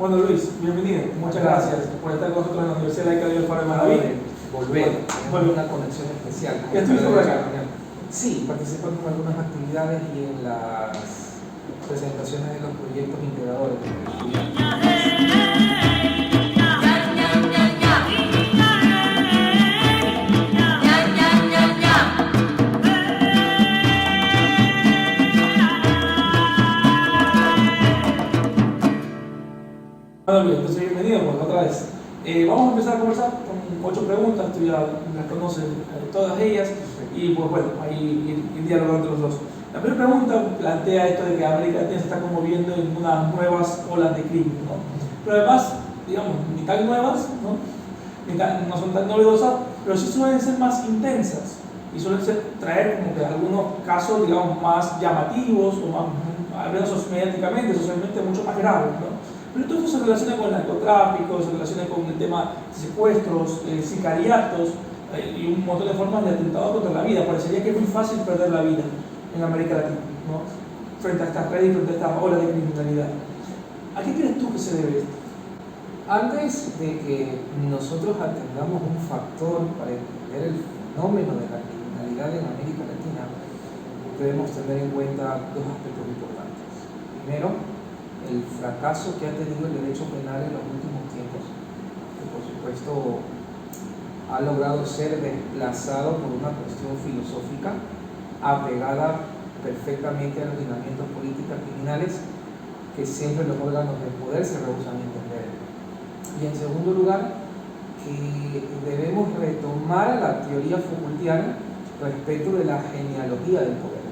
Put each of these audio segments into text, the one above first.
Bueno, Luis, bienvenido. Muchas gracias por estar con nosotros en la Universidad Laica de Alfaro de Manaví. Volver, una conexión especial. ¿Ya estuviste por acá? Sí, participando en algunas actividades y en las presentaciones de los proyectos integradores. Bueno, Luis, entonces bienvenido pues, otra vez. Vamos a empezar a conversar con 8 preguntas, tú ya las conoces todas ellas, y pues bueno, ahí ir dialogando entre los dos. La primera pregunta plantea esto de que América Latina se está conmoviendo en unas nuevas olas de crimen, ¿no? Pero además, digamos, ni tan nuevas, ¿no? No son tan novedosas, pero sí suelen ser más intensas y suelen traer como que algunos casos, digamos, más llamativos o más, al menos mediáticamente, socialmente mucho más graves, ¿no? Pero todo esto se relaciona con el narcotráfico, se relaciona con el tema de secuestros, sicariatos y un montón de formas de atentado contra la vida. Parecería que es muy fácil perder la vida en América Latina, ¿no? Frente a estas redes y frente a estas olas de criminalidad. ¿A qué crees tú que se debe esto? Antes de que nosotros atendamos un factor para entender el fenómeno de la criminalidad en América Latina, debemos tener en cuenta dos aspectos importantes. Primero, el fracaso que ha tenido el derecho penal en los últimos tiempos, que por supuesto ha logrado ser desplazado por una cuestión filosófica apegada perfectamente a los lineamientos políticos criminales que siempre los órganos de poder se rehúsan a entender. Y en segundo lugar, que debemos retomar la teoría Foucaultiana respecto de la genealogía del poder.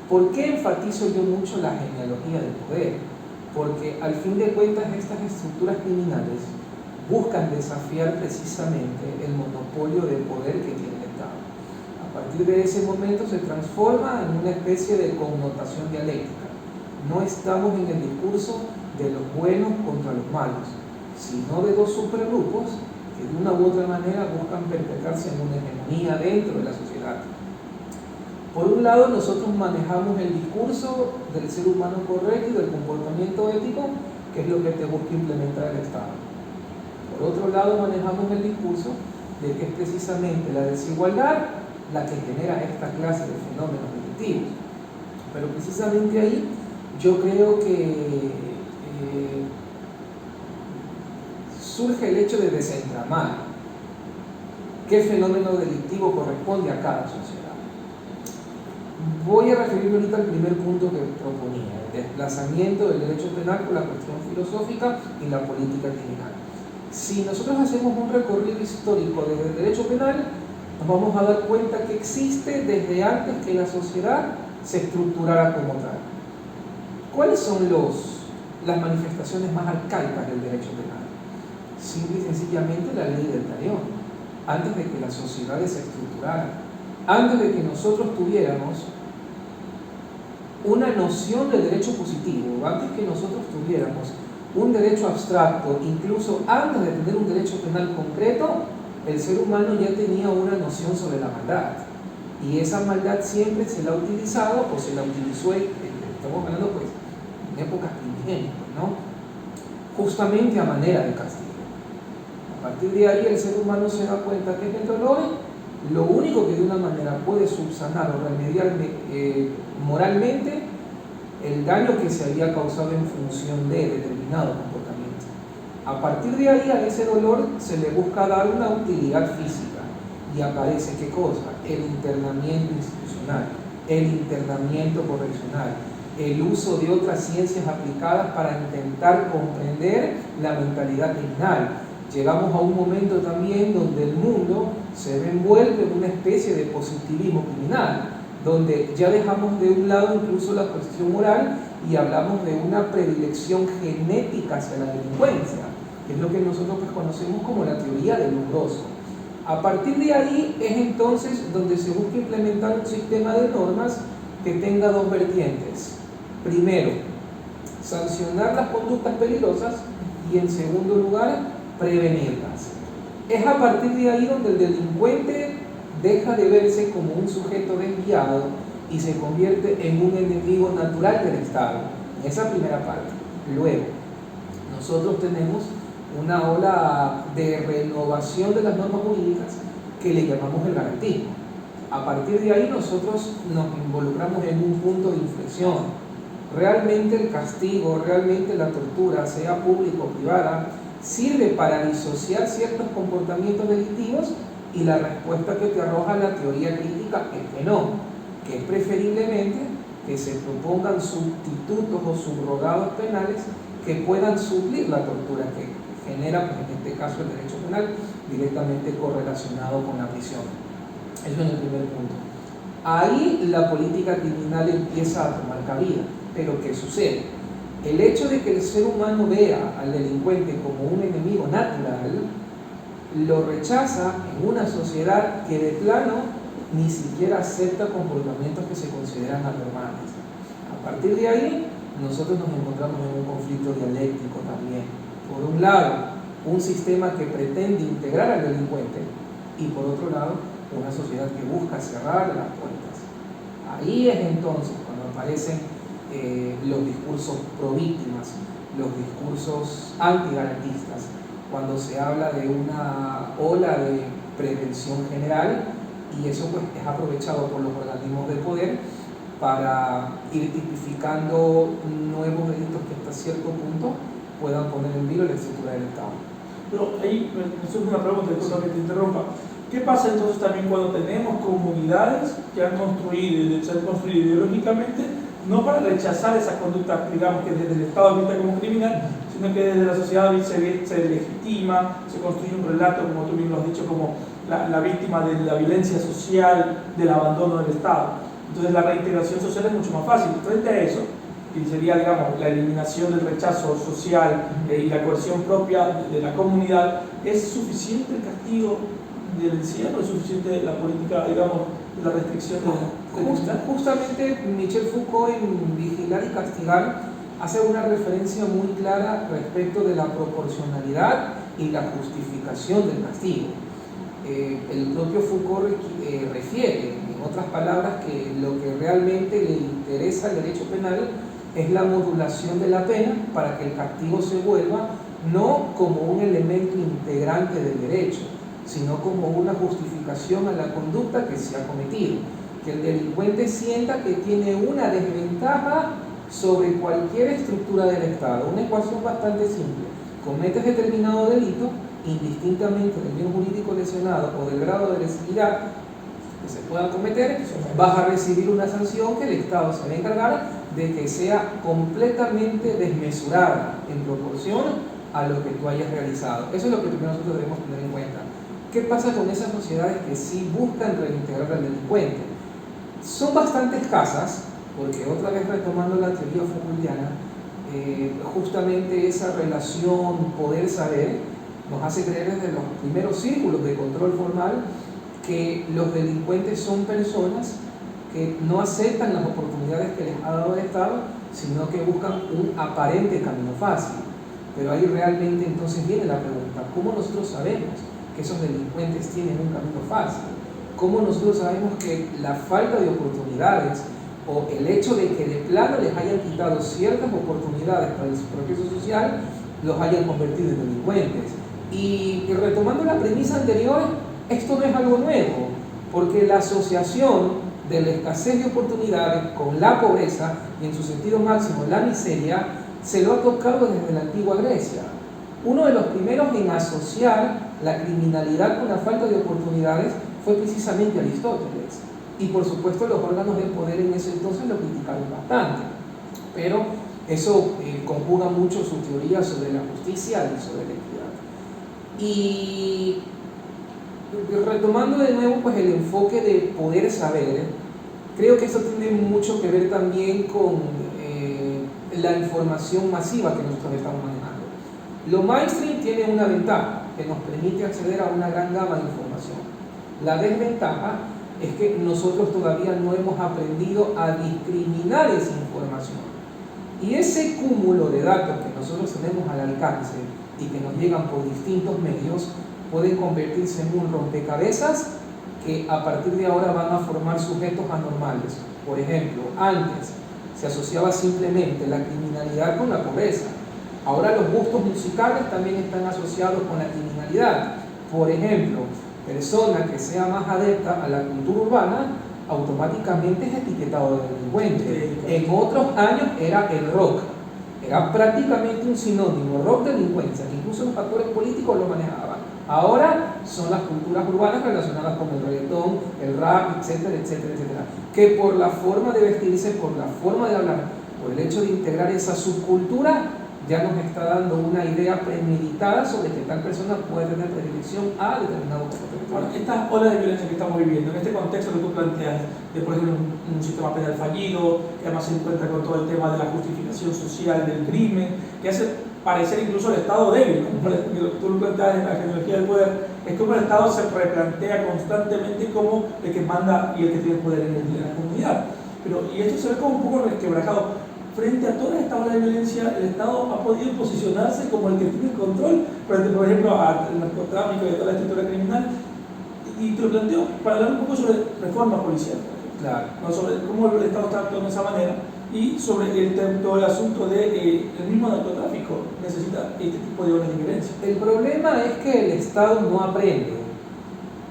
¿Por qué enfatizo yo mucho la genealogía del poder? Porque al fin de cuentas estas estructuras criminales buscan desafiar precisamente el monopolio de poder que tiene el Estado. A partir de ese momento se transforma en una especie de connotación dialéctica. No estamos en el discurso de los buenos contra los malos, sino de dos supergrupos que de una u otra manera buscan perpetrarse en una hegemonía dentro de la sociedad. Por un lado, nosotros manejamos el discurso del ser humano correcto y del comportamiento ético, que es lo que te busca implementar el Estado. Por otro lado, manejamos el discurso de que es precisamente la desigualdad la que genera esta clase de fenómenos delictivos. Pero precisamente ahí yo creo que surge el hecho de desentramar qué fenómeno delictivo corresponde a cada sociedad. Voy a referirme ahorita al primer punto que proponía, el desplazamiento del derecho penal por la cuestión filosófica y la política criminal. Si nosotros hacemos un recorrido histórico desde el derecho penal, nos vamos a dar cuenta que existe desde antes que la sociedad se estructurara como tal. ¿Cuáles son las manifestaciones más arcaicas del derecho penal? Simple y sencillamente la ley del talión. Antes de que las sociedades se estructuraran, antes de que nosotros tuviéramos una noción del derecho positivo, antes que nosotros tuviéramos un derecho abstracto, incluso antes de tener un derecho penal concreto, el ser humano ya tenía una noción sobre la maldad. Y esa maldad siempre se la ha utilizado o se la utilizó, estamos hablando pues en épocas primigenias, ¿no? Justamente a manera de castigo. A partir de ahí el ser humano se da cuenta que en el dolor lo único que de una manera puede subsanar o remediar moralmente el daño que se había causado en función de determinado comportamiento. A partir de ahí a ese dolor se le busca dar una utilidad física y aparece ¿qué cosa? El internamiento institucional, el internamiento correccional, el uso de otras ciencias aplicadas para intentar comprender la mentalidad criminal. Llegamos a un momento también donde el mundo se ve envuelto en una especie de positivismo criminal, donde ya dejamos de un lado incluso la cuestión moral y hablamos de una predilección genética hacia la delincuencia, que es lo que nosotros pues conocemos como la teoría del umbroso. A partir de ahí es entonces donde se busca implementar un sistema de normas que tenga dos vertientes. Primero, sancionar las conductas peligrosas y en segundo lugar, prevenirlas. Es a partir de ahí donde el delincuente deja de verse como un sujeto desviado y se convierte en un enemigo natural del Estado. En esa primera parte. Luego, nosotros tenemos una ola de renovación de las normas jurídicas que le llamamos el garantismo. A partir de ahí nosotros nos involucramos en un punto de inflexión. Realmente el castigo, realmente la tortura, sea pública o privada, sirve para disociar ciertos comportamientos delictivos, y la respuesta que te arroja la teoría crítica es que no, que es preferiblemente que se propongan sustitutos o subrogados penales que puedan suplir la tortura que genera, pues en este caso, el derecho penal directamente correlacionado con la prisión. Eso es el primer punto. Ahí la política criminal empieza a tomar cabida. Pero ¿qué sucede? El hecho de que el ser humano vea al delincuente como un enemigo natural lo rechaza en una sociedad que de plano ni siquiera acepta comportamientos que se consideran anormales. A partir de ahí, nosotros nos encontramos en un conflicto dialéctico también. Por un lado, un sistema que pretende integrar al delincuente, y por otro lado, una sociedad que busca cerrar las puertas. Ahí es entonces cuando aparecen los discursos pro víctimas, los discursos antigarantistas, cuando se habla de una ola de prevención general, y eso pues es aprovechado por los organismos de poder para ir tipificando nuevos delitos que hasta cierto punto puedan poner en vilo la estructura del Estado. Pero ahí me surge una pregunta, disculpa que te interrumpa. ¿Qué pasa entonces también cuando tenemos comunidades que han construido y se han construido ideológicamente, no para rechazar esa conducta, digamos, que desde el Estado vista como criminal, sino que desde la sociedad se legitima, se construye un relato, como tú bien lo has dicho, como la víctima de la violencia social, del abandono del Estado? Entonces la reintegración social es mucho más fácil. Frente a eso, y sería, digamos, la eliminación del rechazo social y la coerción propia de la comunidad, ¿es suficiente el castigo del encierro? ¿Es suficiente la política, digamos, de la restricción del cristal? Justamente Michel Foucault en Vigilar y Castigar hace una referencia muy clara respecto de la proporcionalidad y la justificación del castigo. El propio Foucault refiere, en otras palabras, que lo que realmente le interesa al derecho penal es la modulación de la pena para que el castigo se vuelva no como un elemento integrante del derecho, sino como una justificación a la conducta que se ha cometido. Que el delincuente sienta que tiene una desventaja sobre cualquier estructura del Estado. Una ecuación bastante simple. Cometes determinado delito, indistintamente del bien jurídico lesionado o del grado de lesividad que se pueda cometer, vas a recibir una sanción que el Estado se va a encargar de que sea completamente desmesurada en proporción a lo que tú hayas realizado. Eso es lo que primero nosotros debemos tener en cuenta. ¿Qué pasa con esas sociedades que sí buscan reintegrar al delincuente? Son bastante escasas, porque otra vez retomando la teoría Foucaultiana, justamente esa relación poder-saber nos hace creer desde los primeros círculos de control formal que los delincuentes son personas que no aceptan las oportunidades que les ha dado el Estado, sino que buscan un aparente camino fácil. Pero ahí realmente entonces viene la pregunta: ¿cómo nosotros sabemos que esos delincuentes tienen un camino fácil? ¿Cómo nosotros sabemos que la falta de oportunidades o el hecho de que de plano les hayan quitado ciertas oportunidades para el proceso social los hayan convertido en delincuentes? Y retomando la premisa anterior, esto no es algo nuevo, porque la asociación de la escasez de oportunidades con la pobreza y en su sentido máximo la miseria se lo ha tocado desde la antigua Grecia. Uno de los primeros en asociar la criminalidad con la falta de oportunidades fue precisamente Aristóteles, y por supuesto los órganos de poder en ese entonces lo criticaron bastante, pero eso conjuga mucho su teoría sobre la justicia y sobre la equidad. Y retomando de nuevo pues el enfoque de poder saber, creo que esto tiene mucho que ver también con la información masiva que nosotros estamos manejando. Lo mainstream tiene una ventaja, que nos permite acceder a una gran gama de información. La desventaja es que nosotros todavía no hemos aprendido a discriminar esa información. Y ese cúmulo de datos que nosotros tenemos al alcance y que nos llegan por distintos medios pueden convertirse en un rompecabezas que a partir de ahora van a formar sujetos anormales. Por ejemplo, antes se asociaba simplemente la criminalidad con la pobreza. Ahora los gustos musicales también están asociados con la criminalidad. Por ejemplo, persona que sea más adepta a la cultura urbana automáticamente es etiquetado de delincuente. En otros años era el rock, era prácticamente un sinónimo, rock delincuencia, que incluso los actores políticos lo manejaban. Ahora son las culturas urbanas relacionadas con el reggaetón, el rap, etcétera, etcétera, etcétera, que por la forma de vestirse, por la forma de hablar, por el hecho de integrar esa subcultura, ya nos está dando una idea premeditada sobre que tal persona puede tener predilección a determinado comportamiento. Bueno, estas olas de violencia que estamos viviendo, en este contexto que tú planteas, de por ejemplo un sistema penal fallido, que además se encuentra con todo el tema de la justificación social del crimen, que hace parecer incluso el Estado débil, ¿no? Tú lo planteas en la genealogía del poder, es como el Estado se replantea constantemente como el que manda y el que tiene poder en la comunidad. Y esto se ve como un poco resquebrajado. Frente a toda esta ola de violencia, el Estado ha podido posicionarse como el que tiene el control frente, por ejemplo, al narcotráfico y a toda la estructura criminal. Y te lo planteo para hablar un poco sobre reforma policial, claro, ¿no? Sobre cómo el Estado está actuando de esa manera y sobre todo el asunto de el mismo narcotráfico necesita este tipo de olas de violencia. El problema es que el Estado no aprende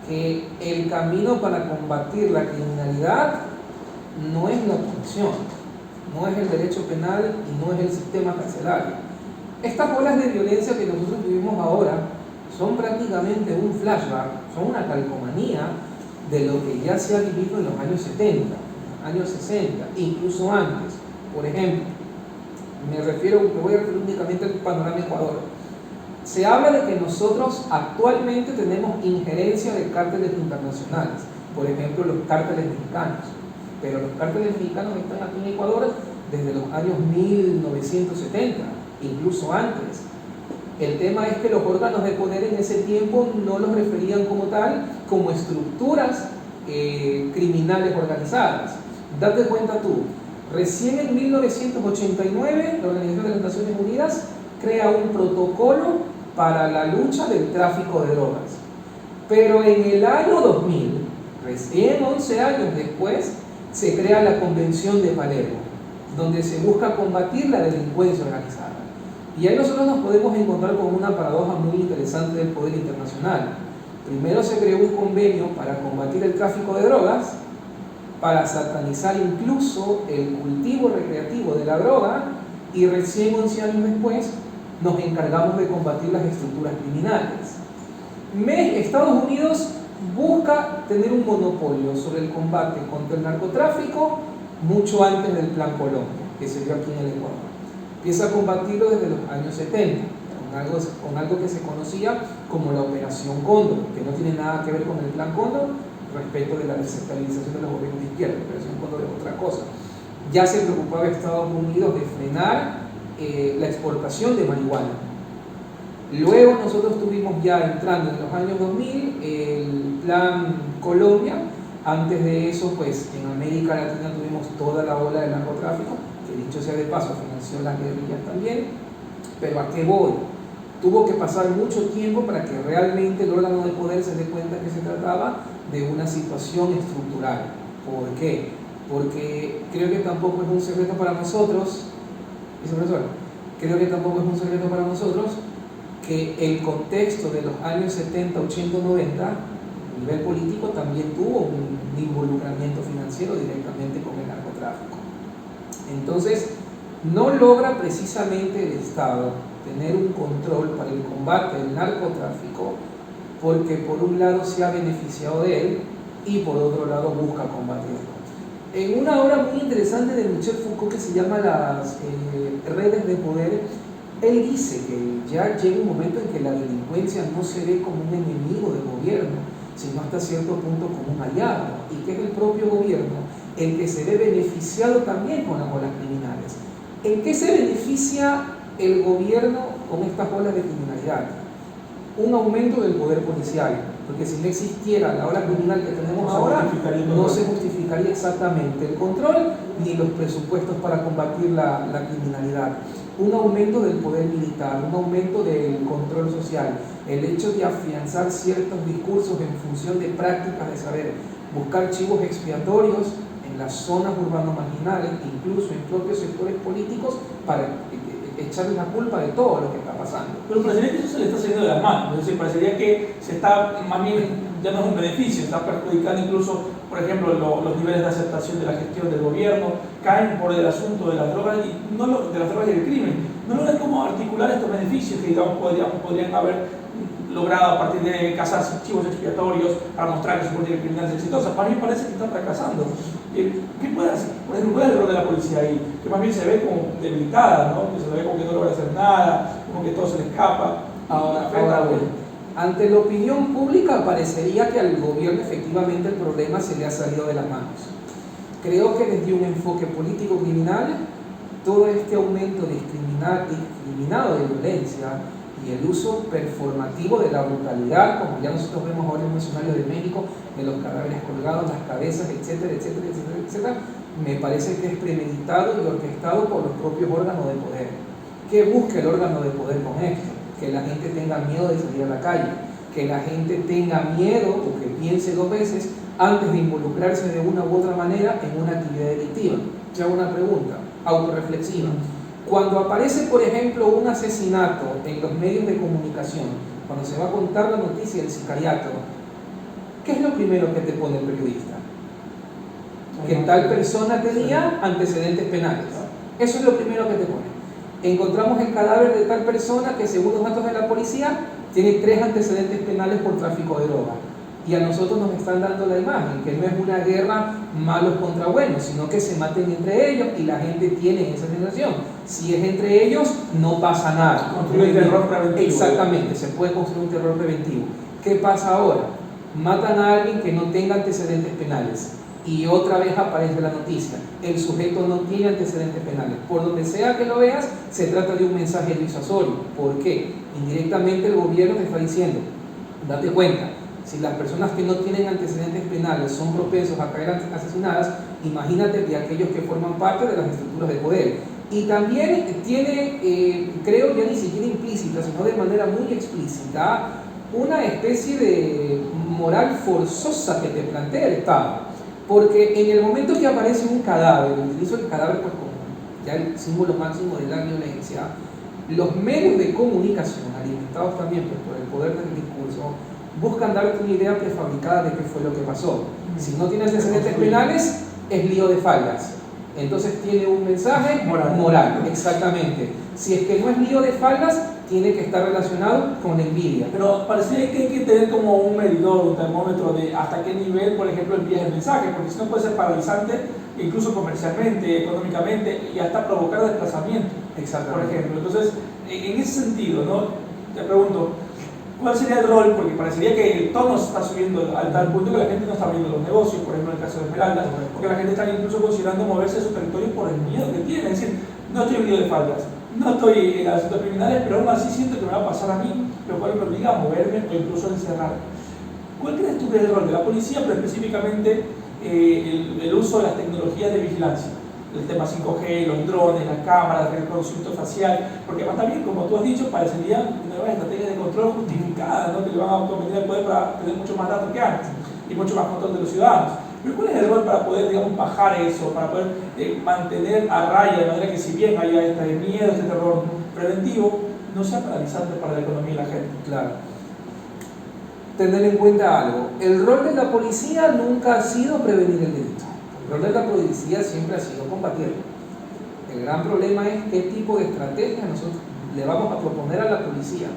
que el camino para combatir la criminalidad no es la punición, no es el derecho penal y no es el sistema carcelario. Estas olas de violencia que nosotros vivimos ahora son prácticamente un flashback, son una calcomanía de lo que ya se ha vivido en los años 70, años 60, incluso antes. Por ejemplo, me voy a referir únicamente al panorama Ecuador. Se habla de que nosotros actualmente tenemos injerencia de cárteles internacionales, por ejemplo los cárteles mexicanos, pero los cárteles mexicanos están aquí en Ecuador desde los años 1970, incluso antes. El tema es que los órganos de poder en ese tiempo no los referían como tal, como estructuras criminales organizadas. Date cuenta tú, recién en 1989 la Organización de las Naciones Unidas crea un protocolo para la lucha del tráfico de drogas. Pero en el año 2000, recién 11 años después, se crea la Convención de Palermo, donde se busca combatir la delincuencia organizada. Y ahí nosotros nos podemos encontrar con una paradoja muy interesante del poder internacional. Primero se creó un convenio para combatir el tráfico de drogas, para satanizar incluso el cultivo recreativo de la droga, y recién 11 años después nos encargamos de combatir las estructuras criminales. Estados Unidos busca tener un monopolio sobre el combate contra el narcotráfico mucho antes del Plan Colombia, que se dio aquí en el Ecuador. Empieza a combatirlo desde los años 70, con algo que se conocía como la Operación Cóndor, que no tiene nada que ver con el Plan Cóndor respecto de la desestabilización de los gobiernos de izquierda. La Operación Cóndor es otra cosa. Ya se preocupaba Estados Unidos de frenar la exportación de marihuana. Luego nosotros tuvimos ya entrando en los años 2000 el Plan Colombia. Antes de eso, pues en América Latina tuvimos toda la ola del narcotráfico, que dicho sea de paso financió las guerrillas también. Pero ¿a qué voy? Tuvo que pasar mucho tiempo para que realmente el órgano de poder se dé cuenta que se trataba de una situación estructural. ¿Por qué? Porque creo que tampoco es un secreto para nosotros, creo que tampoco es un secreto para nosotros que el contexto de los años 70, 80, 90, a nivel político, también tuvo un involucramiento financiero directamente con el narcotráfico. Entonces, no logra precisamente el Estado tener un control para el combate del narcotráfico porque por un lado se ha beneficiado de él y por otro lado busca combatirlo. En una obra muy interesante de Michel Foucault que se llama Las redes de poder, él dice que ya llega un momento en que la delincuencia no se ve como un enemigo del gobierno, sino hasta cierto punto como un aliado, y que es el propio gobierno el que se ve beneficiado también con las olas criminales. ¿En qué se beneficia el gobierno con estas olas de criminalidad? Un aumento del poder policial, porque si no existiera la ola criminal que tenemos ahora, no se justificaría exactamente el control ni los presupuestos para combatir la criminalidad. Un aumento del poder militar, un aumento del control social, el hecho de afianzar ciertos discursos en función de prácticas de saber, buscar chivos expiatorios en las zonas urbano-marginales, incluso en propios sectores políticos, para echarles la culpa de todo lo que está pasando. Pero parecería que eso se le está saliendo de las manos, es decir, parecería que se está, más bien, ya no es un beneficio, está perjudicando incluso, por ejemplo, los niveles de aceptación de la gestión del gobierno, caen por el asunto de las drogas y de las drogas y del crimen. No logran cómo articular estos beneficios que, digamos, podrían haber logrado a partir de cazar chivos expiatorios para mostrar que su política criminal es exitosa. Para mí parece que están fracasando. ¿Qué puede hacer? Por ejemplo, ¿cuál es el rol de la policía ahí? Que más bien se ve como debilitada, ¿no? Que se ve como que no logra hacer nada, como que todo se le escapa. Ahora bueno, ante la opinión pública parecería que al gobierno efectivamente el problema se le ha salido de las manos. Creo que desde un enfoque político-criminal, todo este aumento discriminado de violencia y el uso performativo de la brutalidad, como ya nosotros vemos ahora en un escenario de México, de los cadáveres colgados, las cabezas, etcétera, etcétera, etcétera, etcétera, me parece que es premeditado y orquestado por los propios órganos de poder. ¿Qué busca el órgano de poder con esto? Que la gente tenga miedo de salir a la calle, que la gente tenga miedo o que piense dos veces antes de involucrarse de una u otra manera en una actividad delictiva. Yo hago una pregunta autorreflexiva. Cuando aparece, por ejemplo, un asesinato en los medios de comunicación, cuando se va a contar la noticia del sicariato, ¿qué es lo primero que te pone el periodista? Que tal persona tenía antecedentes penales. Eso es lo primero que te pone. Encontramos el cadáver de tal persona que, según los datos de la policía, tiene 3 antecedentes penales por tráfico de droga. Y a nosotros nos están dando la imagen que no es una guerra malos contra buenos, sino que se maten entre ellos y la gente tiene esa sensación. Si es entre ellos, no pasa nada. Construir un terror preventivo. Exactamente, se puede construir un terror preventivo. ¿Qué pasa ahora? Matan a alguien que no tenga antecedentes penales y otra vez aparece la noticia. El sujeto no tiene antecedentes penales. Por donde sea que lo veas, se trata de un mensaje disuasorio. ¿Por qué? Indirectamente el gobierno te está diciendo, date cuenta, si las personas que no tienen antecedentes penales son propensos a caer asesinadas, imagínate de aquellos que forman parte de las estructuras de poder. Y también tiene, creo ya ni siquiera implícita, sino de manera muy explícita, una especie de moral forzosa que te plantea el Estado. Porque en el momento que aparece un cadáver, utilizo el cadáver pues como ya el símbolo máximo de la violencia, los medios de comunicación, alimentados también pues, por el poder del discurso, buscan darte una idea prefabricada de qué fue lo que pasó. Si no tiene antecedentes penales, es lío de faldas. Entonces tiene un mensaje moral, exactamente. Si es que no es lío de faldas, tiene que estar relacionado con la envidia. Pero parece que hay que tener como un medidor, un termómetro de hasta qué nivel, por ejemplo, envías el mensaje, porque si no puede ser paralizante, incluso comercialmente, económicamente, y hasta provocar desplazamiento, por ejemplo. Entonces, en ese sentido, ¿no? Te pregunto, ¿cuál sería el rol? Porque parecería que el tono se está subiendo al tal punto que la gente no está abriendo los negocios, por ejemplo en el caso de Esmeraldas, porque la gente está incluso considerando moverse de su territorio por el miedo que tiene. Es decir, no estoy en lío de faldas, no estoy en asuntos criminales, pero aún así siento que me va a pasar a mí, lo cual me obliga a moverme o incluso a encerrar. ¿Cuál crees tú que es el rol de la policía, pero específicamente el uso de las tecnologías de vigilancia? El tema 5G, los drones, las cámaras, el reconocimiento facial, porque además también, como tú has dicho, parecerían nuevas estrategias de control justificadas, ¿no? Que le van a aumentar el poder para tener mucho más datos que antes y mucho más control de los ciudadanos. Pero ¿cuál es el rol para poder, digamos, bajar eso, para poder mantener a raya, de manera que si bien haya este miedo, este terror preventivo, no sea paralizante para la economía y la gente? Claro. Tener en cuenta algo, el rol de la policía nunca ha sido prevenir el delito. El rol de la policía siempre ha sido combatirlo. El gran problema es qué tipo de estrategia nosotros le vamos a proponer a la policía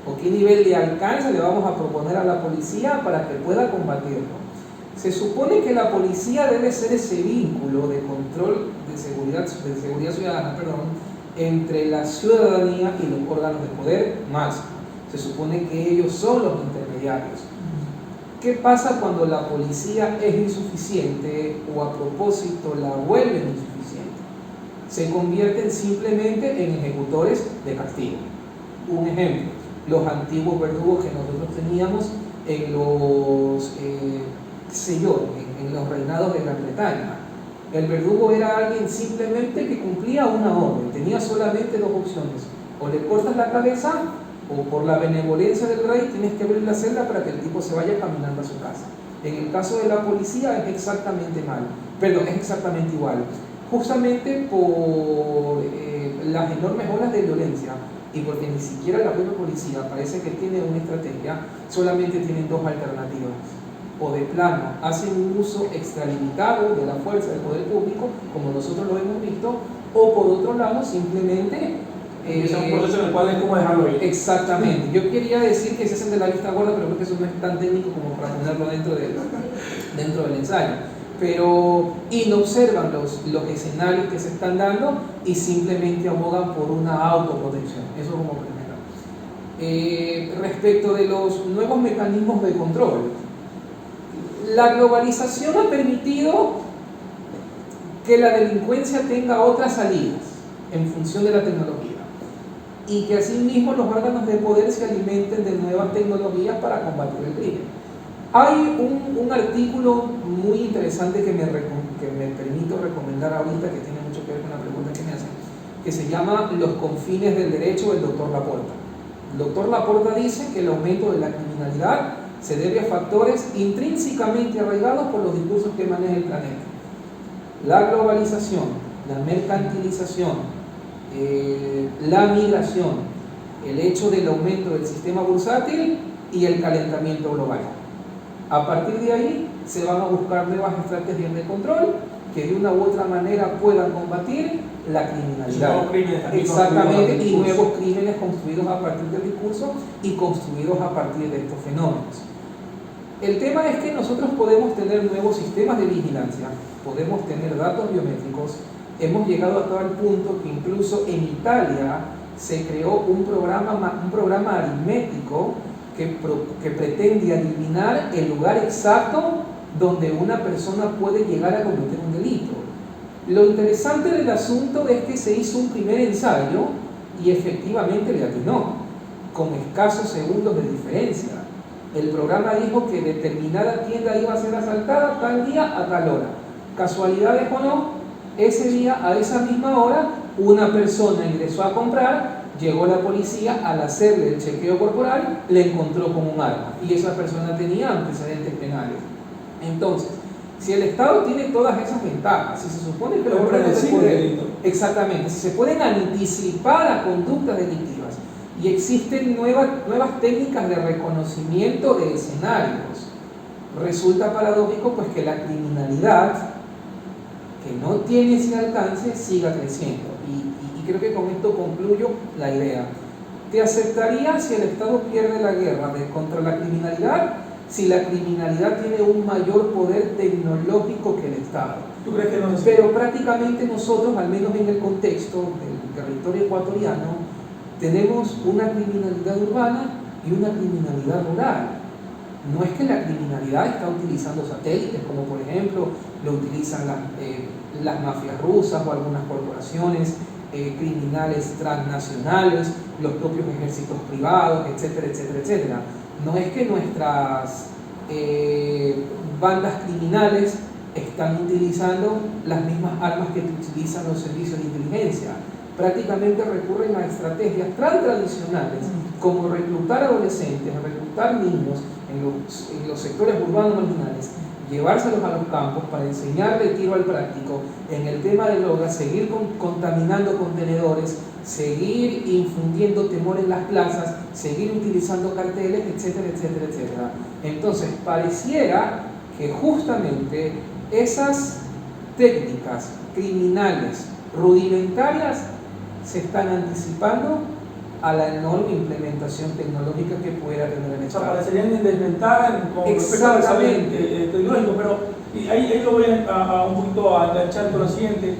o qué nivel de alcance le vamos a proponer a la policía para que pueda combatirlo. Se supone que la policía debe ser ese vínculo de control de seguridad ciudadana, entre la ciudadanía y los órganos de poder máximo. Se supone que ellos son los intermediarios. ¿Qué pasa cuando la policía es insuficiente o a propósito la vuelven insuficiente? Se convierten simplemente en ejecutores de castigo. Un ejemplo, los antiguos verdugos que nosotros teníamos en los, en los reinados de Gran Bretaña. El verdugo era alguien simplemente que cumplía una orden, tenía solamente 2 opciones: o le cortas la cabeza, o por la benevolencia del rey tienes que abrir la celda para que el tipo se vaya caminando a su casa. En el caso de la policía es exactamente igual, justamente por las enormes olas de violencia y porque ni siquiera la propia policía parece que tiene una estrategia, solamente tienen dos alternativas. O de plano hacen un uso extralimitado de la fuerza del poder público, como nosotros lo hemos visto, o por otro lado simplemente es un proceso en el cual es como dejarlo ir. Exactamente. Yo quería decir que se hacen de la vista gorda, pero creo que eso no es tan técnico como para ponerlo dentro del ensayo. Pero inobservan los escenarios que se están dando y simplemente abogan por una autoprotección. Eso como primero. Respecto de los nuevos mecanismos de control, la globalización ha permitido que la delincuencia tenga otras salidas en función de la tecnología y que asimismo los órganos de poder se alimenten de nuevas tecnologías para combatir el crimen. Hay un artículo muy interesante que me permito recomendar ahorita, que tiene mucho que ver con la pregunta que me hacen, que se llama Los confines del derecho del doctor Laporta. El doctor Laporta dice que el aumento de la criminalidad se debe a factores intrínsecamente arraigados por los discursos que maneja el planeta. La globalización, la mercantilización, la migración, el hecho del aumento del sistema bursátil y el calentamiento global. A partir de ahí se van a buscar nuevas estrategias de control que de una u otra manera puedan combatir la criminalidad. Exactamente, y nuevos crímenes construidos a partir del discurso y construidos a partir de estos fenómenos. El tema es que nosotros podemos tener nuevos sistemas de vigilancia, podemos tener datos biométricos. Hemos llegado a tal punto que incluso en Italia se creó un programa aritmético que pretende adivinar el lugar exacto donde una persona puede llegar a cometer un delito. Lo interesante del asunto es que se hizo un primer ensayo y efectivamente le atinó, con escasos segundos de diferencia. El programa dijo que determinada tienda iba a ser asaltada tal día a tal hora. Casualidades o no, ese día a esa misma hora una persona ingresó a comprar. Llegó la policía, al hacerle el chequeo corporal, le encontró con un arma y esa persona tenía antecedentes penales. Entonces, si el Estado tiene todas esas ventajas, si se supone que los órganos de poder, exactamente, si se pueden anticipar a conductas delictivas y existen nuevas técnicas de reconocimiento de escenarios, resulta paradójico pues que la criminalidad que no tiene ese alcance siga creciendo. Y creo que con esto concluyo la idea. ¿Te aceptarías si el Estado pierde la guerra contra la criminalidad si la criminalidad tiene un mayor poder tecnológico que el Estado? ¿Tú crees que no es? Pero prácticamente nosotros, al menos en el contexto del territorio ecuatoriano, tenemos una criminalidad urbana y una criminalidad rural. No es que la criminalidad está utilizando satélites, como por ejemplo lo utilizan las mafias rusas o algunas corporaciones criminales transnacionales, los propios ejércitos privados, etcétera, etcétera, etcétera. No es que nuestras bandas criminales están utilizando las mismas armas que utilizan los servicios de inteligencia. Prácticamente recurren a estrategias tan tradicionales como reclutar adolescentes, reclutar niños en los sectores urbanos marginales, llevárselos a los campos para enseñarle tiro al práctico en el tema de drogas, seguir contaminando contenedores, seguir infundiendo temor en las plazas, seguir utilizando carteles, etcétera, etcétera, etcétera. Entonces, pareciera que justamente esas técnicas criminales rudimentarias se están anticipando a la enorme implementación tecnológica que pudiera tener el Estado. O sea, parecerían en desventaja con respecto al desarrollo tecnológico, pero ahí lo voy a un poquito a enganchar con lo siguiente.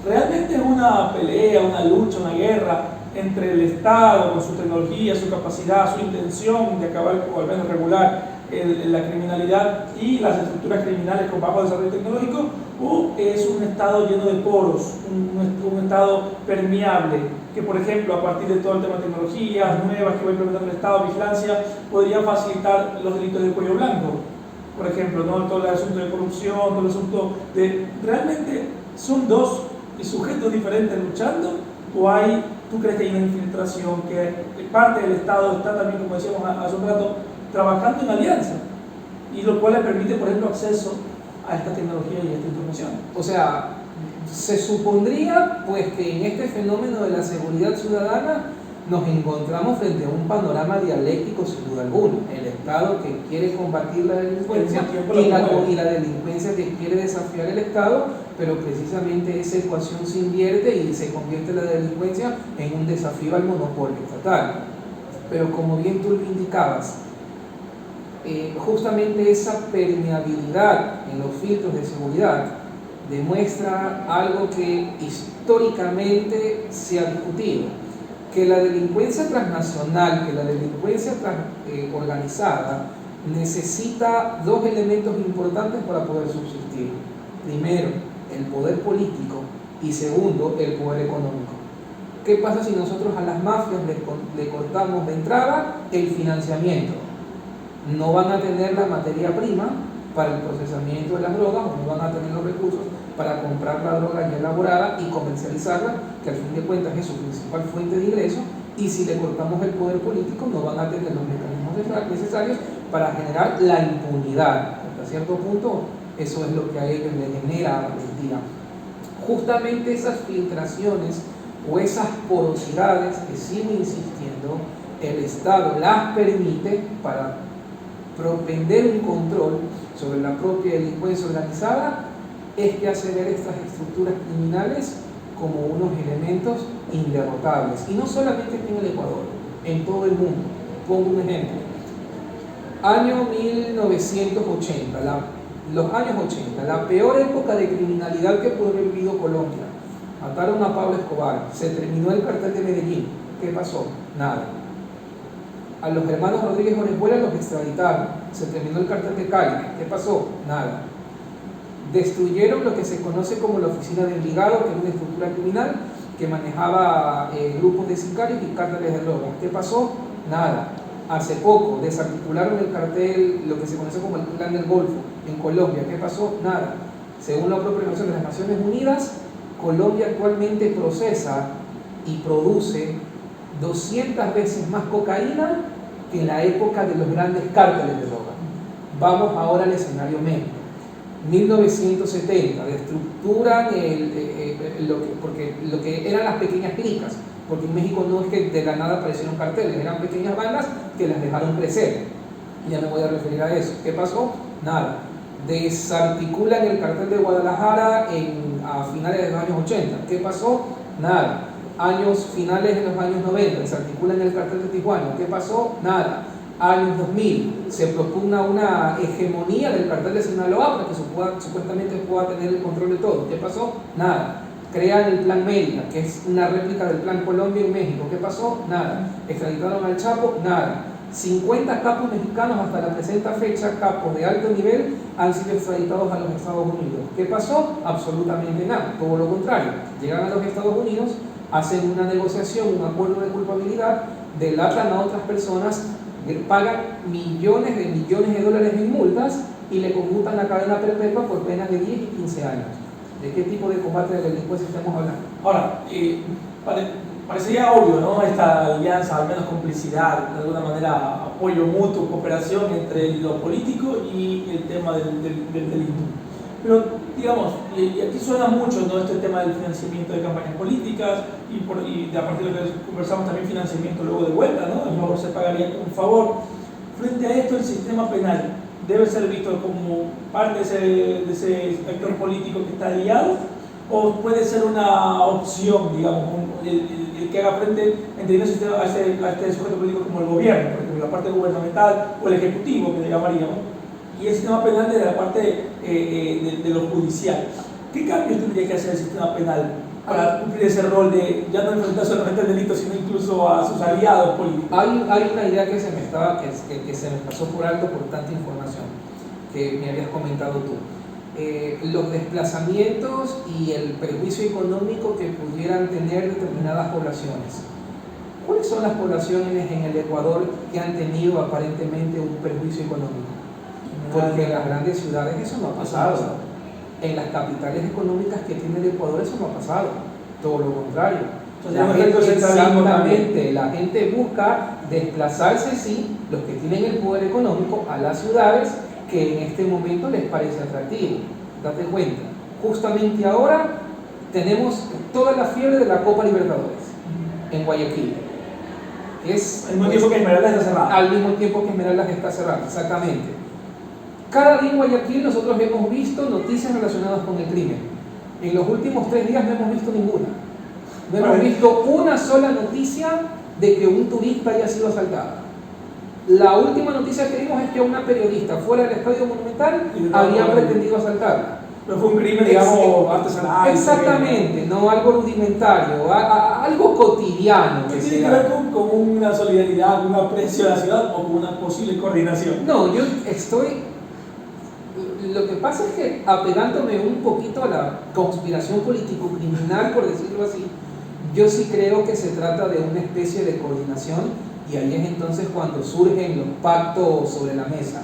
Realmente es una pelea, una lucha, una guerra entre el Estado con su tecnología, su capacidad, su intención de acabar o al menos regular la criminalidad y las estructuras criminales con bajo desarrollo tecnológico, o es un Estado lleno de poros, un Estado permeable, que por ejemplo a partir de todo el tema de tecnologías nuevas que va implementando el Estado, vigilancia, podría facilitar los delitos de cuello blanco, por ejemplo, ¿no? Todo el asunto de corrupción, todo el asunto de... ¿Realmente son dos sujetos diferentes luchando? ¿O tú crees que hay una infiltración, que parte del Estado está también, como decíamos hace un rato, trabajando en alianza, y lo cual le permite, por ejemplo, acceso a esta tecnología y a esta información? O sea, Se supondría pues que en este fenómeno de la seguridad ciudadana nos encontramos frente a un panorama dialéctico sin duda alguna. El Estado que quiere combatir la delincuencia y la delincuencia que quiere desafiar el Estado, pero precisamente esa ecuación se invierte y se convierte la delincuencia en un desafío al monopolio estatal. Pero como bien tú lo indicabas, justamente esa permeabilidad en los filtros de seguridad demuestra algo que históricamente se ha discutido, que la delincuencia transnacional, que la delincuencia organizada necesita dos elementos importantes para poder subsistir. Primero, el poder político y segundo, el poder económico. ¿Qué pasa si nosotros a las mafias le cortamos de entrada el financiamiento? No van a tener la materia prima para el procesamiento de las drogas, o no van a tener los recursos para comprar la droga ya elaborada y comercializarla, que al fin de cuentas es su principal fuente de ingreso, y si le cortamos el poder político no van a tener los mecanismos necesarios para generar la impunidad. Hasta cierto punto eso es lo que a ellos les genera valentía. Justamente esas filtraciones o esas porosidades que, sigo insistiendo, el Estado las permite para propender un control sobre la propia delincuencia organizada, es que hace ver estas estructuras criminales como unos elementos inderrotables. Y no solamente aquí en el Ecuador, en todo el mundo. Pongo un ejemplo. Año 1980, los años 80, la peor época de criminalidad que pudo haber vivido Colombia. Mataron a Pablo Escobar, se terminó el cartel de Medellín. ¿Qué pasó? Nada. A los hermanos Rodríguez Orejuela los extraditaron, se terminó el cartel de Cali. ¿Qué pasó? Nada. Destruyeron lo que se conoce como la Oficina de Envigado, que era una estructura criminal que manejaba grupos de sicarios y cárteles de drogas. ¿Qué pasó? Nada. Hace poco desarticularon el cartel, lo que se conoce como el Plan del Golfo, en Colombia. ¿Qué pasó? Nada. Según la propia Organización de las Naciones Unidas, Colombia actualmente procesa y produce 200 veces más cocaína que en la época de los grandes cárteles de droga. Vamos ahora al escenario medio. 1970, reestructuran lo que eran las pequeñas clicas, porque en México no es que de la nada aparecieron carteles, eran pequeñas bandas que las dejaron crecer. Ya me voy a referir a eso. ¿Qué pasó? Nada. Desarticulan el cartel de Guadalajara a finales de los años 80. ¿Qué pasó? Nada. Finales de los años 90, desarticulan el cartel de Tijuana. ¿Qué pasó? Nada. Años 2000, se propugna una hegemonía del cartel de Sinaloa para que supuestamente pueda tener el control de todo. ¿Qué pasó? Nada. Crean el Plan Mérida, que es una réplica del Plan Colombia en México. ¿Qué pasó? Nada. Extraditaron al Chapo. Nada. 50 capos mexicanos hasta la presente fecha, capos de alto nivel, han sido extraditados a los Estados Unidos. ¿Qué pasó? Absolutamente nada. Todo lo contrario. Llegan a los Estados Unidos, hacen una negociación, un acuerdo de culpabilidad, delatan a otras personas, pagan millones de dólares en multas y le conmutan la cadena perpetua por penas de 10 y 15 años. ¿De qué tipo de combate de delincuencia estamos hablando? Ahora, parecería obvio, ¿no? Esta alianza, al menos complicidad, de alguna manera apoyo mutuo, cooperación entre lo político y el tema del delito. Pero, digamos, y aquí suena mucho, ¿no?, este tema del financiamiento de campañas políticas y a partir de lo que conversamos también financiamiento luego de vuelta, ¿no? El favor se pagaría con un favor. Frente a esto, el sistema penal debe ser visto como parte de ese actor político que está aliado, o puede ser una opción, digamos, el que haga frente, entendiendo a este sujeto político como el gobierno, por ejemplo, la parte gubernamental o el ejecutivo, que le llamaríamos, y el sistema penal desde la parte de lo judicial. ¿Qué cambios tendría que hacer el sistema penal para cumplir ese rol de ya no enfrentar solamente al delito, sino incluso a sus aliados políticos? Hay una idea que se me pasó por alto por tanta información que me habías comentado tú. Los desplazamientos y el perjuicio económico que pudieran tener determinadas poblaciones. ¿Cuáles son las poblaciones en el Ecuador que han tenido aparentemente un perjuicio económico? Porque en las grandes ciudades eso no ha pasado. En las capitales económicas que tiene el Ecuador eso no ha pasado. Todo lo contrario. Exactamente, la gente busca desplazarse, sí, los que tienen el poder económico, a las ciudades que en este momento les parece atractivo. Date cuenta, justamente ahora tenemos toda la fiebre de la Copa Libertadores en Guayaquil. Es, al mismo tiempo que Esmeraldas está cerrada. Al mismo tiempo que Esmeraldas está cerrada, exactamente. Cada día en Guayaquil nosotros hemos visto noticias relacionadas con el crimen. En los últimos 3 días no hemos visto ninguna. No hemos visto una sola noticia de que un turista haya sido asaltado. La última noticia que vimos es que una periodista fuera del Estadio Monumental había pretendido asaltarla. Pero fue un crimen, digamos, artesanal. Exactamente, no algo rudimentario, algo cotidiano. ¿Qué tiene que ver con una solidaridad, con un aprecio a la ciudad o con una posible coordinación? No, yo estoy... Lo que pasa es que, apegándome un poquito a la conspiración político-criminal, por decirlo así, yo sí creo que se trata de una especie de coordinación, y ahí es entonces cuando surgen los pactos sobre la mesa.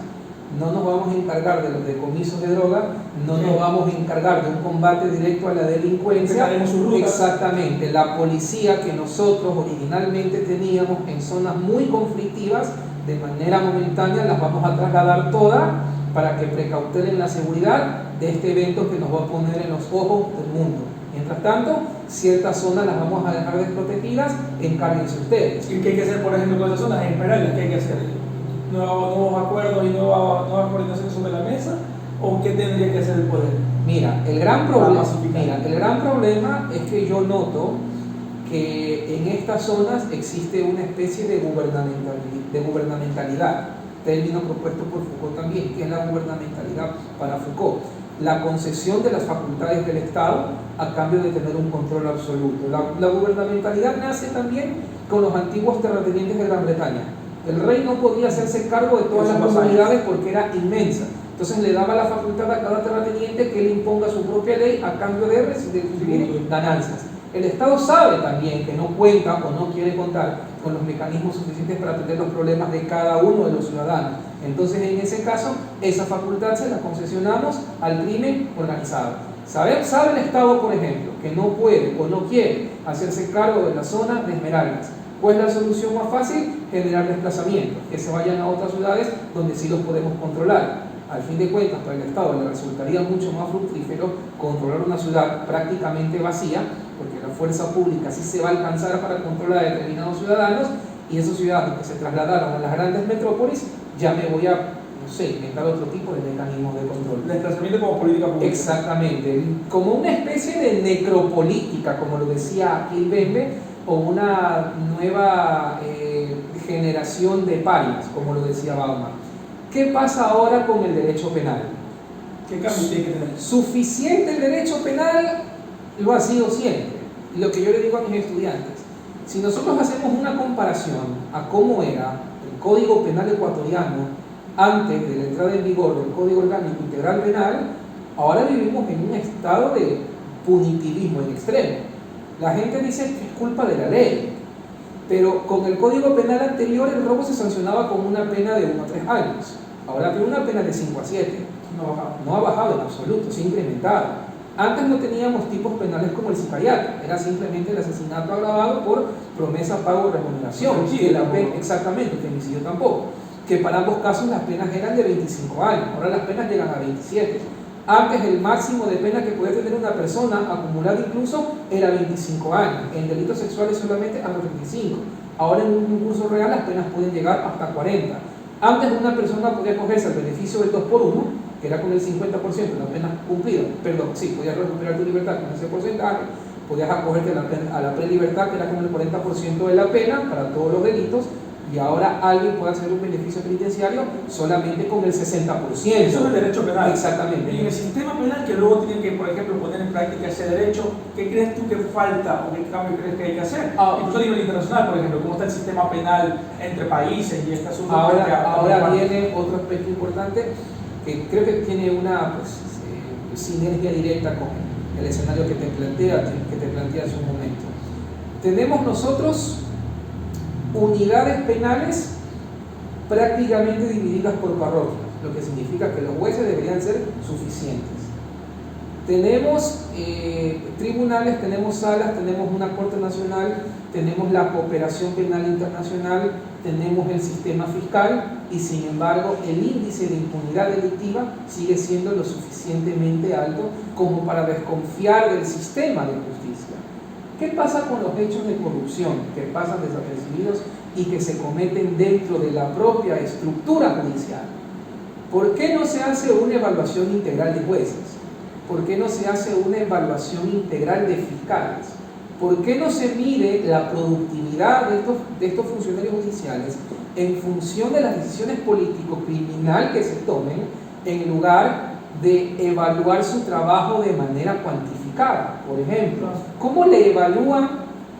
No nos vamos a encargar de los decomisos de droga, no nos vamos a encargar de un combate directo a la delincuencia. Exactamente, la policía que nosotros originalmente teníamos en zonas muy conflictivas, de manera momentánea las vamos a trasladar todas para que precautelen la seguridad de este evento que nos va a poner en los ojos del mundo. Mientras tanto, ciertas zonas las vamos a dejar desprotegidas, encárguense ustedes. ¿Y qué hay que hacer, por ejemplo, con esas zonas? En Esmeraldas, ¿qué hay que hacer? ¿Nuevos acuerdos y nuevas coordinaciones sobre la mesa? ¿O qué tendría que hacer el poder? Mira, el gran problema es que yo noto que en estas zonas existe una especie de gubernamentalidad, término propuesto por Foucault también. ¿Qué es la gubernamentalidad para Foucault? La concesión de las facultades del Estado a cambio de tener un control absoluto. La gubernamentalidad nace también con los antiguos terratenientes de Gran Bretaña. El rey no podía hacerse cargo de todas las comunidades porque era inmensa. Entonces le daba la facultad a cada terrateniente que él imponga su propia ley a cambio de recibir ganancias. El Estado sabe también que no cuenta o no quiere contar con los mecanismos suficientes para atender los problemas de cada uno de los ciudadanos. Entonces, en ese caso, esa facultad se la concesionamos al crimen organizado. ¿Sabe el Estado, por ejemplo, que no puede o no quiere hacerse cargo de la zona de Esmeraldas? ¿Cuál es la solución más fácil? Generar desplazamientos, que se vayan a otras ciudades donde sí los podemos controlar. Al fin de cuentas, para el Estado le resultaría mucho más fructífero controlar una ciudad prácticamente vacía, porque la fuerza pública sí se va a alcanzar para controlar a determinados ciudadanos, y esos ciudadanos que se trasladaron a las grandes metrópolis, ya me voy a, no sé, inventar otro tipo de mecanismos de control. Desplazamiento como política pública. Exactamente, como una especie de necropolítica, como lo decía Kilbembe, o una nueva generación de parias, como lo decía Bauman. ¿Qué pasa ahora con el derecho penal? ¿Qué cambio tiene que tener? Suficiente el derecho penal lo ha sido siempre. Lo que yo le digo a mis estudiantes, si nosotros hacemos una comparación a cómo era el Código Penal ecuatoriano antes de la entrada en vigor del Código Orgánico Integral Penal, ahora vivimos en un estado de punitivismo en extremo. La gente dice que es culpa de la ley, pero con el Código Penal anterior el robo se sancionaba con una pena de 1 a 3 años. Ahora tiene una pena de 5 a 7. No ha bajado en absoluto, se ha incrementado. Antes no teníamos tipos penales como el sicariato, era simplemente el asesinato agravado por promesa, pago o remuneración. Exactamente, el femicidio tampoco. Que para ambos casos las penas eran de 25 años, ahora las penas llegan a 27. Antes el máximo de pena que podía tener una persona, acumulada incluso, era 25 años. En delitos sexuales solamente hasta 35. Ahora en un concurso real las penas pueden llegar hasta 40. Antes una persona podía acogerse al beneficio del 2x1, que era con el 50% de la pena cumplida. Podías recuperar tu libertad con ese porcentaje. Podías acogerte a la prelibertad, que era con el 40% de la pena para todos los delitos. Y ahora alguien puede hacer un beneficio penitenciario solamente con el 60%. Eso es el derecho penal. Exactamente. Y en el sistema penal que luego tienen que, por ejemplo, poner en práctica ese derecho, ¿qué crees tú que falta o qué cambio crees que hay que hacer? Incluso a nivel internacional, por ejemplo, ¿cómo está el sistema penal entre países y este asunto? Ahora viene otro aspecto importante que creo que tiene una sinergia directa con el escenario que te plantea hace un momento. Tenemos nosotros unidades penales prácticamente divididas por parroquias, lo que significa que los jueces deberían ser suficientes. Tenemos tribunales, tenemos salas, tenemos una corte nacional, tenemos la cooperación penal internacional, tenemos el sistema fiscal y sin embargo el índice de impunidad delictiva sigue siendo lo suficientemente alto como para desconfiar del sistema de justicia. ¿Qué pasa con los hechos de corrupción que pasan desapercibidos y que se cometen dentro de la propia estructura judicial? ¿Por qué no se hace una evaluación integral de jueces? ¿Por qué no se hace una evaluación integral de fiscales? ¿Por qué no se mide la productividad de estos funcionarios judiciales en función de las decisiones político-criminal que se tomen, en lugar de evaluar su trabajo de manera cuantificada? Por ejemplo, ¿cómo le evalúan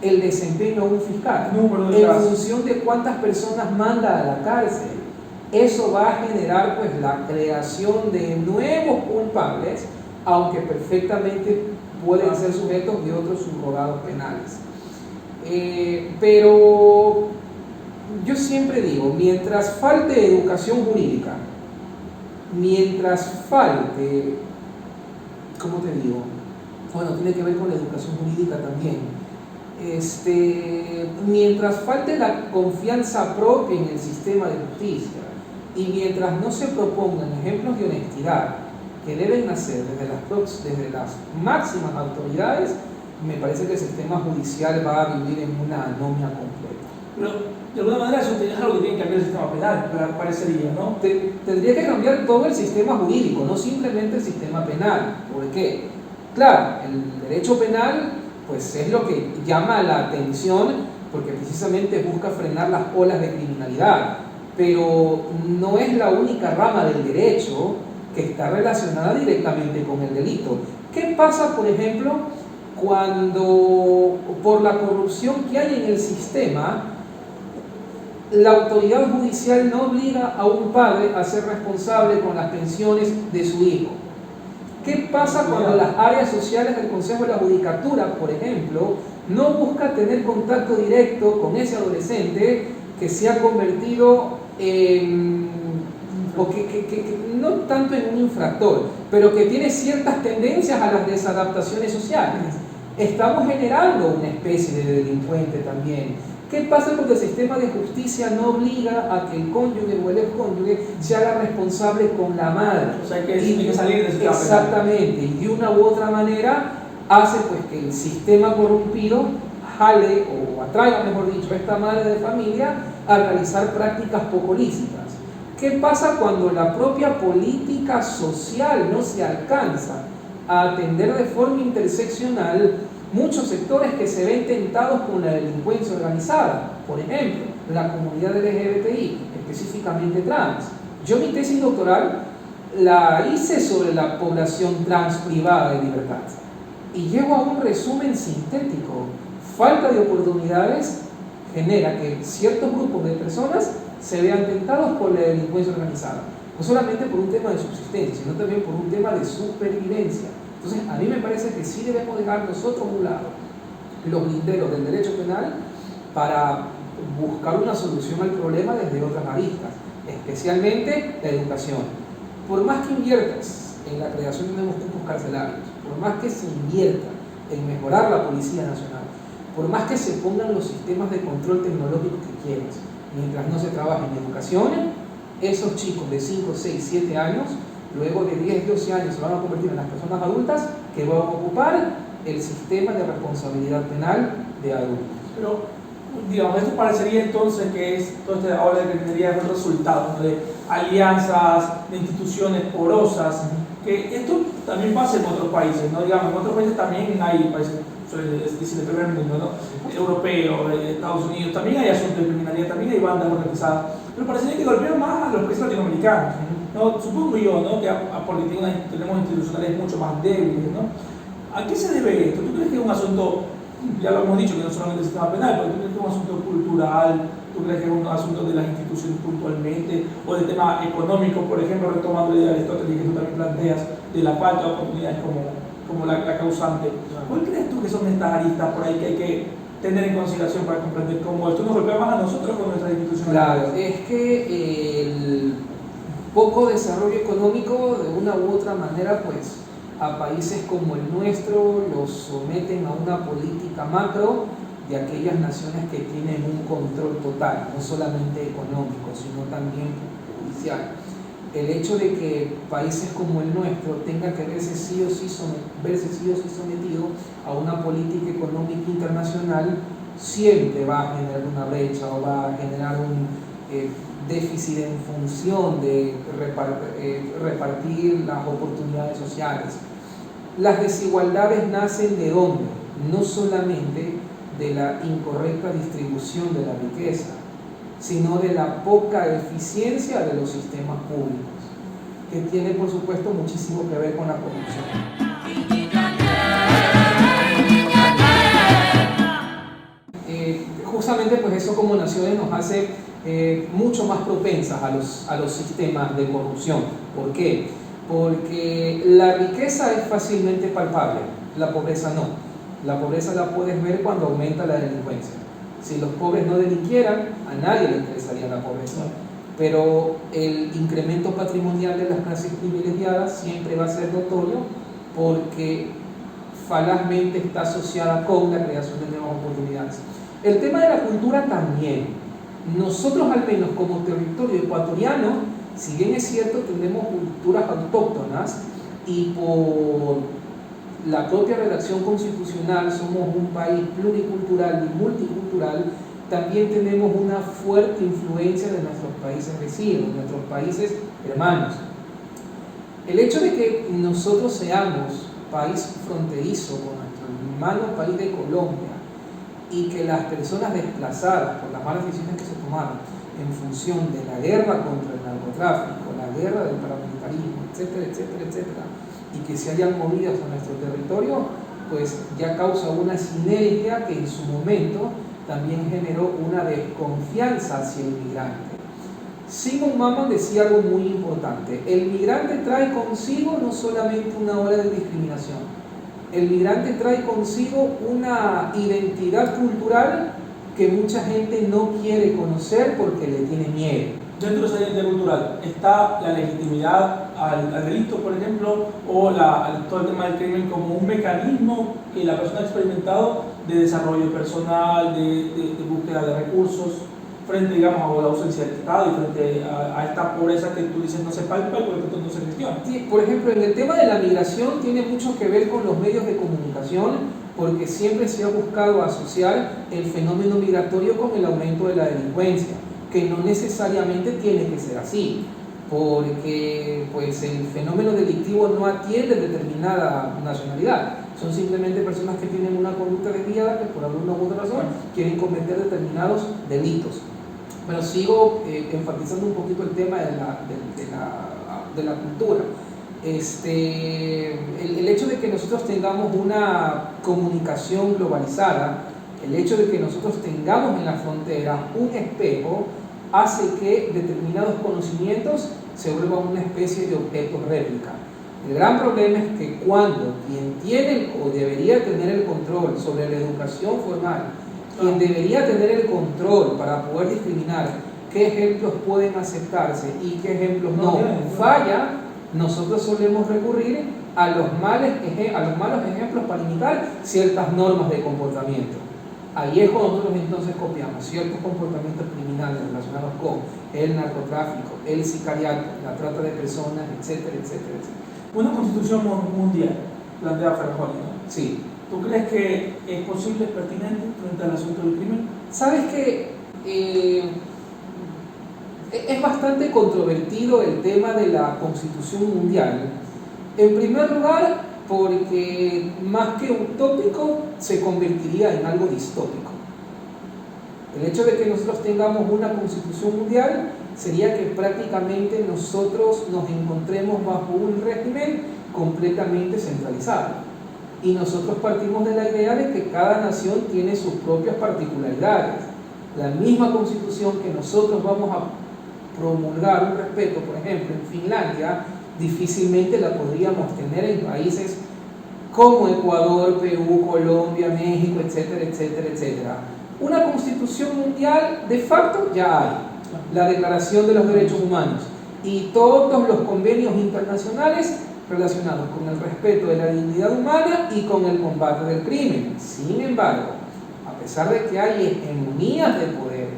el desempeño a un fiscal? En función de cuántas personas manda a la cárcel. Eso va a generar pues la creación de nuevos culpables, aunque perfectamente pueden ser sujetos de otros subrogados penales. Pero yo siempre digo, mientras falte educación jurídica, mientras falte, ¿cómo te digo? Bueno, tiene que ver con la educación jurídica también. Mientras falte la confianza propia en el sistema de justicia y mientras no se propongan ejemplos de honestidad que deben nacer desde las máximas autoridades, me parece que el sistema judicial va a vivir en una anomia completa. Pero de alguna manera eso es algo que tiene que cambiar el sistema penal, parecería, ¿no? Tendría que cambiar todo el sistema jurídico, no simplemente el sistema penal. ¿Por qué? Claro, el derecho penal pues es lo que llama la atención porque precisamente busca frenar las olas de criminalidad, pero no es la única rama del derecho que está relacionada directamente con el delito. ¿Qué pasa, por ejemplo, cuando por la corrupción que hay en el sistema, la autoridad judicial no obliga a un padre a ser responsable con las pensiones de su hijo? ¿Qué pasa cuando las áreas sociales del Consejo de la Judicatura, por ejemplo, no busca tener contacto directo con ese adolescente que se ha convertido o que no tanto en un infractor, pero que tiene ciertas tendencias a las desadaptaciones sociales? Estamos generando una especie de delincuente también. ¿Qué pasa cuando el sistema de justicia no obliga a que el cónyuge o el excónyuge se haga responsable con la madre? O sea, que tiene que salir de ese sistema. Exactamente, y de una u otra manera hace pues que el sistema corrompido jale o atraiga, mejor dicho, a esta madre de familia a realizar prácticas poco lícitas. ¿Qué pasa cuando la propia política social no se alcanza a atender de forma interseccional muchos sectores que se ven tentados con la delincuencia organizada? Por ejemplo, la comunidad LGBTI, específicamente trans. Yo mi tesis doctoral la hice sobre la población trans privada de libertad y llego a un resumen sintético. Falta de oportunidades genera que ciertos grupos de personas se vean tentados por la delincuencia organizada, no solamente por un tema de subsistencia, sino también por un tema de supervivencia. Entonces, a mí me parece que sí debemos dejar nosotros a un lado los linderos del derecho penal para buscar una solución al problema desde otras aristas, especialmente la educación. Por más que inviertas en la creación de nuevos cupos carcelarios, por más que se invierta en mejorar la Policía Nacional, por más que se pongan los sistemas de control tecnológico que quieras, mientras no se trabaje en educación, esos chicos de 5, 6, 7 años, luego de 10, 12 años se van a convertir en las personas adultas que van a ocupar el sistema de responsabilidad penal de adultos. Pero, digamos, esto parecería entonces que es toda esta ola de criminalidad es el resultado, ¿no?, de alianzas, de instituciones porosas, que esto también pasa en otros países, ¿no? Digamos, en otros países también hay países, suele decir el primer mundo, ¿no?, europeo, Estados Unidos, también hay asuntos de criminalidad, también hay bandas organizadas, pero parecería que golpean más a los países latinoamericanos, ¿no? Supongo yo, ¿no?, que tenemos institucionales mucho más débiles, ¿no? ¿A qué se debe esto? ¿Tú crees que es un asunto, ya lo hemos dicho, que no solamente el sistema penal, pero tú crees que es un asunto cultural? ¿Tú crees que es un asunto de las instituciones puntualmente? ¿O del tema económico, por ejemplo, retomando la idea de Aristóteles que tú también planteas, de la falta de oportunidades como la causante? ¿Cuál crees tú que son estas aristas por ahí que hay que tener en consideración para comprender cómo esto nos golpea más a nosotros con nuestras instituciones? Claro, es que el poco desarrollo económico, de una u otra manera, pues a países como el nuestro los someten a una política macro de aquellas naciones que tienen un control total, no solamente económico, sino también judicial. El hecho de que países como el nuestro tengan que verse sí o sí sometido a una política económica internacional siempre va a generar una brecha o va a generar un déficit en función de repartir las oportunidades sociales. Las desigualdades nacen ¿de dónde? No solamente de la incorrecta distribución de la riqueza, sino de la poca eficiencia de los sistemas públicos, que tiene por supuesto muchísimo que ver con la corrupción. Justamente pues eso como naciones nos hace mucho más propensas a los sistemas de corrupción. ¿Por qué? Porque la riqueza es fácilmente palpable, la pobreza no. La pobreza la puedes ver cuando aumenta la delincuencia. Si los pobres no delinquieran, a nadie le interesaría la pobreza. Pero el incremento patrimonial de las clases privilegiadas siempre va a ser notorio porque falazmente está asociada con la creación de nuevas oportunidades. El tema de la cultura también. Nosotros al menos como territorio ecuatoriano, si bien es cierto tenemos culturas autóctonas y por la propia redacción constitucional somos un país pluricultural y multicultural, también tenemos una fuerte influencia de nuestros países vecinos, nuestros países hermanos. El hecho de que nosotros seamos país fronterizo con nuestro hermano país de Colombia y que las personas desplazadas por las malas decisiones que se tomaron en función de la guerra contra el narcotráfico, la guerra del paramilitarismo, etcétera, etcétera, etcétera, y que se hayan movido a nuestro territorio, pues ya causa una sinergia que en su momento también generó una desconfianza hacia el migrante. Simon Mammon decía algo muy importante: el migrante trae consigo no solamente una ola de discriminación, el migrante trae consigo una identidad cultural que mucha gente no quiere conocer porque le tiene miedo. Dentro de esa identidad cultural está la legitimidad al delito, por ejemplo, o todo el tema del crimen como un mecanismo que la persona ha experimentado de desarrollo personal, de búsqueda de recursos, frente, digamos, a la ausencia del Estado y frente a esta pobreza que tú dices no se palpa y por lo tanto no se gestiona. Sí, por ejemplo, en el tema de la migración tiene mucho que ver con los medios de comunicación, porque siempre se ha buscado asociar el fenómeno migratorio con el aumento de la delincuencia, que no necesariamente tiene que ser así, porque pues, el fenómeno delictivo no atiende a determinada nacionalidad, son simplemente personas que tienen una conducta desviada que por alguna u otra razón quieren cometer determinados delitos. Pero sigo enfatizando un poquito el tema de la cultura. El hecho de que nosotros tengamos una comunicación globalizada, el hecho de que nosotros tengamos en la frontera un espejo, hace que determinados conocimientos se vuelvan una especie de objeto réplica. El gran problema es que cuando quien tiene o debería tener el control sobre la educación formal, quien debería tener el control para poder discriminar qué ejemplos pueden aceptarse y qué ejemplos no, falla, nosotros solemos recurrir a los malos ejemplos para imitar ciertas normas de comportamiento. Ahí es cuando nosotros entonces copiamos ciertos comportamientos criminales relacionados con el narcotráfico, el sicariato, la trata de personas, etcétera, etcétera, etcétera. Una constitución mundial plantea Ferrajoli, ¿no? Sí. ¿Tú crees que es posible, es pertinente frente al asunto del crimen? Sabes que es bastante controvertido el tema de la Constitución mundial. En primer lugar, porque más que utópico, se convertiría en algo distópico. El hecho de que nosotros tengamos una Constitución mundial sería que prácticamente nosotros nos encontremos bajo un régimen completamente centralizado. Y nosotros partimos de la idea de que cada nación tiene sus propias particularidades. La misma Constitución que nosotros vamos a promulgar un respeto, por ejemplo, en Finlandia, difícilmente la podríamos tener en países como Ecuador, Perú, Colombia, México, etcétera, etcétera, etcétera. Una Constitución mundial de facto ya hay, la Declaración de los Derechos Humanos y todos los convenios internacionales relacionados con el respeto de la dignidad humana y con el combate del crimen. Sin embargo, a pesar de que hay hegemonías de poder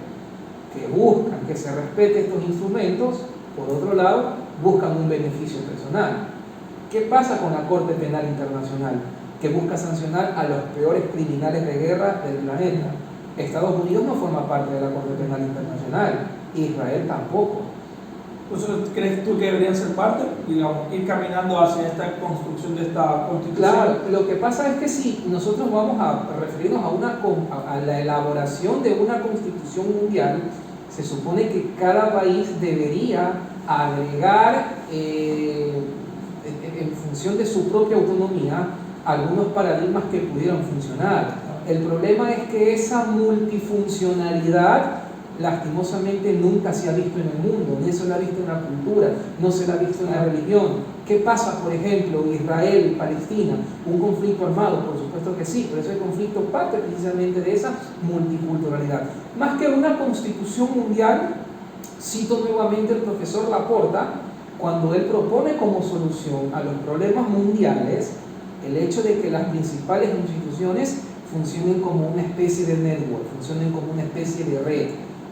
que buscan que se respete estos instrumentos, Por otro lado, buscan un beneficio personal. ¿Qué pasa con la Corte Penal Internacional? Que busca sancionar a los peores criminales de guerra del planeta. Estados Unidos no forma parte de la Corte Penal Internacional, Israel tampoco. ¿Entonces crees tú que deberían ser parte, digamos, ir caminando hacia esta construcción de esta constitución? Claro, lo que pasa es que si nosotros vamos a referirnos a la elaboración de una constitución mundial, se supone que cada país debería agregar, en función de su propia autonomía, algunos paradigmas que pudieran funcionar. El problema es que esa multifuncionalidad lastimosamente nunca se ha visto en el mundo, ni se la ha visto en la cultura, no se la ha visto en la religión. ¿Qué pasa, por ejemplo, Israel, Palestina? ¿Un conflicto armado? Por supuesto que sí, pero ese conflicto parte precisamente de esa multiculturalidad. Más que una constitución mundial, cito nuevamente al profesor Laporta, cuando él propone como solución a los problemas mundiales el hecho de que las principales instituciones funcionen como una especie de network, funcionen como una especie de red,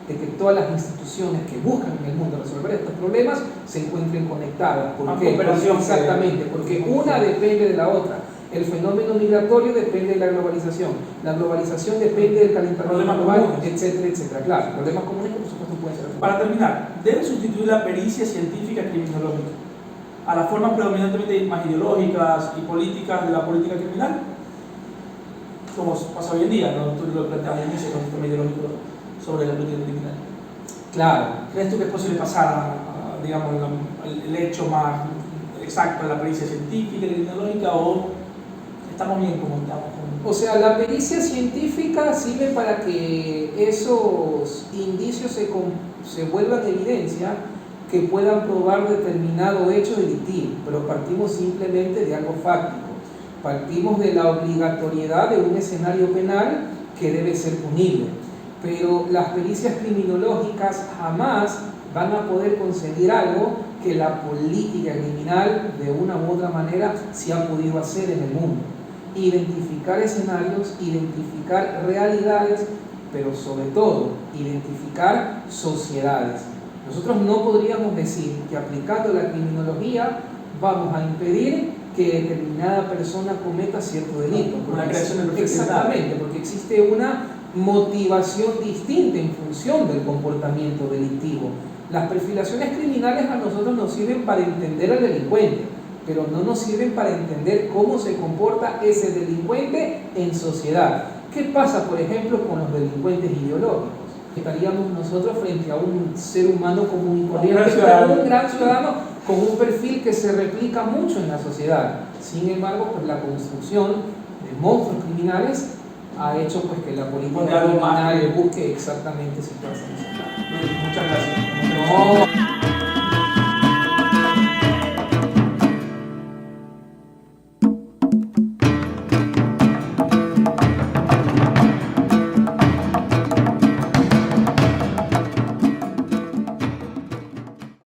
de que todas las instituciones que buscan en el mundo resolver estos problemas se encuentren conectadas. ¿Por qué? Exactamente, porque una depende de la otra. El fenómeno migratorio depende de la globalización depende del calentamiento global, etcétera, etcétera. Claro, problemas comunes que por supuesto pueden ser. Para terminar, ¿debe sustituir la pericia científica criminológica a las formas predominantemente más ideológicas y políticas de la política criminal? Como pasa hoy en día, ¿no? Tú lo planteas al inicio con el tema ideológico sobre la política criminal. Claro. ¿Crees tú que es posible pasar a digamos, el hecho más exacto de la pericia científica y criminológica, o estamos bien como estamos? O sea, la pericia científica sirve para que esos indicios se vuelvan evidencia, que puedan probar determinado hecho delictivo, pero partimos simplemente de algo fáctico. Partimos de la obligatoriedad de un escenario penal que debe ser punible. Pero las pericias criminológicas jamás van a poder conseguir algo que la política criminal de una u otra manera sí ha podido hacer en el mundo. Identificar escenarios, identificar realidades, pero sobre todo identificar sociedades. Nosotros no podríamos decir que aplicando la criminología vamos a impedir que determinada persona cometa cierto delito. Una creación de perfección. Exactamente, porque existe una motivación distinta en función del comportamiento delictivo. Las perfilaciones criminales a nosotros nos sirven para entender al delincuente, pero no nos sirven para entender cómo se comporta ese delincuente en sociedad. ¿Qué pasa, por ejemplo, con los delincuentes ideológicos? Estaríamos nosotros frente a un ser humano común y corriente, un gran ciudadano con un perfil que se replica mucho en la sociedad. Sin embargo, pues la construcción de monstruos criminales ha hecho pues que la política criminal busque exactamente situaciones. Muchas gracias.